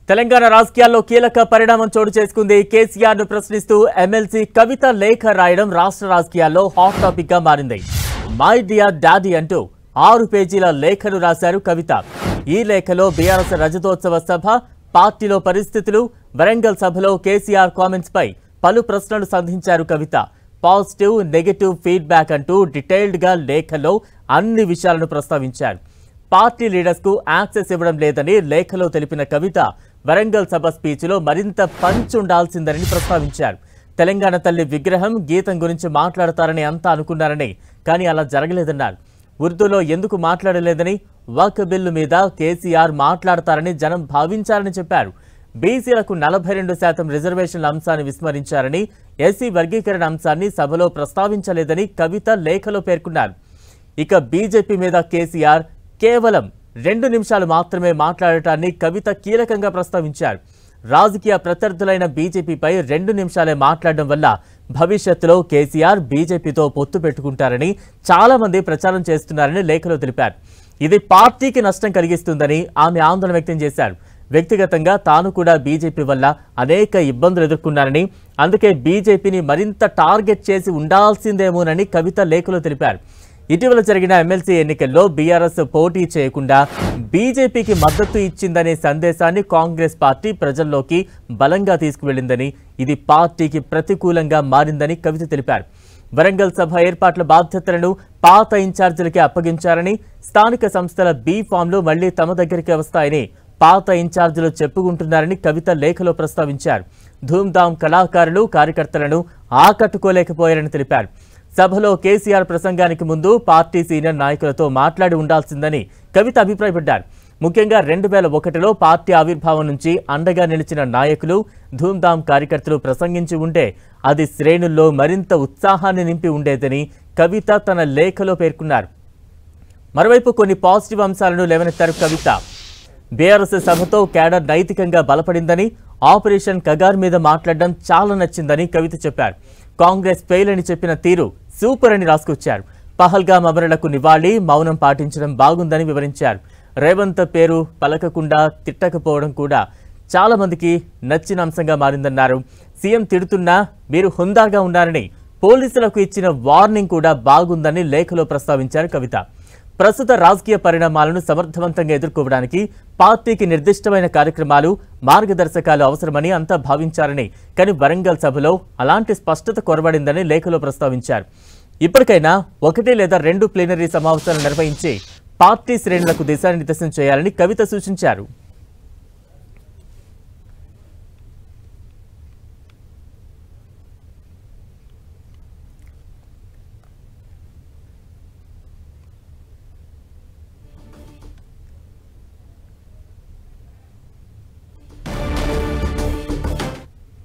తెలంగాణ రాజకీయాల్లో కీలక పరిణామం చోటు చేసుకుంది. కేసీఆర్ ను ప్రశ్నిస్తూ ఎమ్మెల్సీ కవిత లేఖ రాయడం రాష్ట్ర రాజకీయాల్లో హాట్ టాపిక్ గా మారింది. మై డియర్ డాడీ అంటూ 6 పేజీల లేఖను రాశారు కవిత. ఈ లేఖలో బీఆర్ఎస్ రజతోత్సవ సభ, పార్టీలో పరిస్థితులు, వరంగల్ సభలో కేసీఆర్ కామెంట్స్ పై పలు ప్రశ్నలు సంధించారు కవిత. పాజిటివ్, నెగటివ్ ఫీడ్బ్యాక్ అంటూ డీటెయిల్డ్ గా లేఖలో అన్ని విషయాలను ప్రస్తావించారు. పార్టీ లీడర్స్ కు యాక్సెస్ ఇవ్వడం లేదని లేఖలో తెలిపిన కవిత వరంగల్ సభ స్పీచ్లో మరింత పంచ్ ఉండాల్సిందని ప్రస్తావించారు. తెలంగాణ తల్లి విగ్రహం, గీతం గురించి మాట్లాడతారని అంతా అనుకున్నారని, కానీ అలా జరగలేదన్నారు. ఉర్దూలో ఎందుకు మాట్లాడలేదని, వక్ బిల్లు మీద కేసీఆర్ మాట్లాడతారని జనం భావించారని చెప్పారు. బీసీలకు 42% రిజర్వేషన్ల అంశాన్ని విస్మరించారని, ఎస్సీ వర్గీకరణ అంశాన్ని సభలో ప్రస్తావించలేదని కవిత లేఖలో పేర్కొన్నారు. ఇక బీజేపీ మీద కేసీఆర్ కేవలం 2 నిమిషాలు మాత్రమే మాట్లాడటాన్ని కవిత కీలకంగా ప్రస్తావించారు. రాజకీయ ప్రత్యర్థులైన బీజేపీపై 2 నిమిషాలే మాట్లాడడం వల్ల భవిష్యత్తులో కేసీఆర్ బీజేపీతో పొత్తు పెట్టుకుంటారని చాలా మంది ప్రచారం చేస్తున్నారని లేఖలో తెలిపారు. ఇది పార్టీకి నష్టం కలిగిస్తుందని ఆమె ఆందోళన వ్యక్తం చేశారు. వ్యక్తిగతంగా తాను కూడా బీజేపీ వల్ల అనేక ఇబ్బందులు ఎదుర్కొన్నారని, అందుకే బీజేపీని మరింత టార్గెట్ చేసి ఉండాల్సిందేమోనని కవిత లేఖలో తెలిపారు. ఇటీవల జరిగిన ఎమ్మెల్సీ ఎన్నికల్లో బీఆర్ఎస్ పోటీ చేయకుండా బీజేపీకి మద్దతు ఇచ్చిందనే సందేశాన్ని కాంగ్రెస్ పార్టీ ప్రజల్లోకి బలంగా తీసుకువెళ్లిందని, ఇది పార్టీకి ప్రతికూలంగా మారిందని కవిత తెలిపారు. వరంగల్ సభ ఏర్పాట్ల బాధ్యతలను పాత ఇన్ఛార్జీలకే అప్పగించారని, స్థానిక సంస్థల బీ ఫామ్లు మళ్లీ తమ దగ్గరికి వస్తాయని పాత ఇన్ఛార్జీలు చెప్పుకుంటున్నారని కవిత లేఖలో ప్రస్తావించారు. ధూమ్ధామ్ కళాకారులు, కార్యకర్తలను ఆకట్టుకోలేకపోయారని తెలిపారు. సభలో కేసీఆర్ ప్రసంగానికి ముందు పార్టీ సీనియర్ నాయకులతో మాట్లాడి ఉండాల్సిందని కవిత అభిప్రాయపడ్డారు. ముఖ్యంగా 2001లో పార్టీ ఆవిర్భావం నుంచి అండగా నిలిచిన నాయకులు, ధూమ్ధామ్ కార్యకర్తలు ప్రసంగించి ఉంటే అది శ్రేణుల్లో మరింత ఉత్సాహాన్ని నింపి ఉండేదని కవిత తన లేఖలో పేర్కొన్నారు. మరోవైపు కొన్ని పాజిటివ్ అంశాలను లేవనెత్తారు కవిత. బీఆర్ఎస్ సభతో కేడర్ నైతికంగా బలపడిందని, ఆపరేషన్ కగార్ మీద మాట్లాడడం చాలా నచ్చిందని కవిత చెప్పారు. కాంగ్రెస్ ఫెయిల్ అని చెప్పిన తీరు సూపర్ అని రాసుకొచ్చారు. పహల్గామ్ అమరులకు నివాళి, మౌనం పాటించడం బాగుందని వివరించారు. రేవంత్ పేరు పలకకుండా తిట్టకపోవడం కూడా చాలా మందికి నచ్చిన అంశంగా మారిందన్నారు. సీఎం తిడుతున్నా మీరు హుందాగా ఉన్నారని, పోలీసులకు ఇచ్చిన వార్నింగ్ కూడా బాగుందని లేఖలో ప్రస్తావించారు కవిత. ప్రస్తుత రాజకీయ పరిణామాలను సమర్థవంతంగా ఎదుర్కోవడానికి పార్టీకి నిర్దిష్టమైన కార్యక్రమాలు, మార్గదర్శకాలు అవసరమని అంతా భావించారని, కానీ వరంగల్ సభలో అలాంటి స్పష్టత కొరబడిందని లేఖలో ప్రస్తావించారు. ఇప్పటికైనా 1 లేదా 2 ప్లీనరీ సమావేశాలు నిర్వహించి పార్టీ శ్రేణులకు దిశానిర్దేశం చేయాలని కవిత సూచించారు.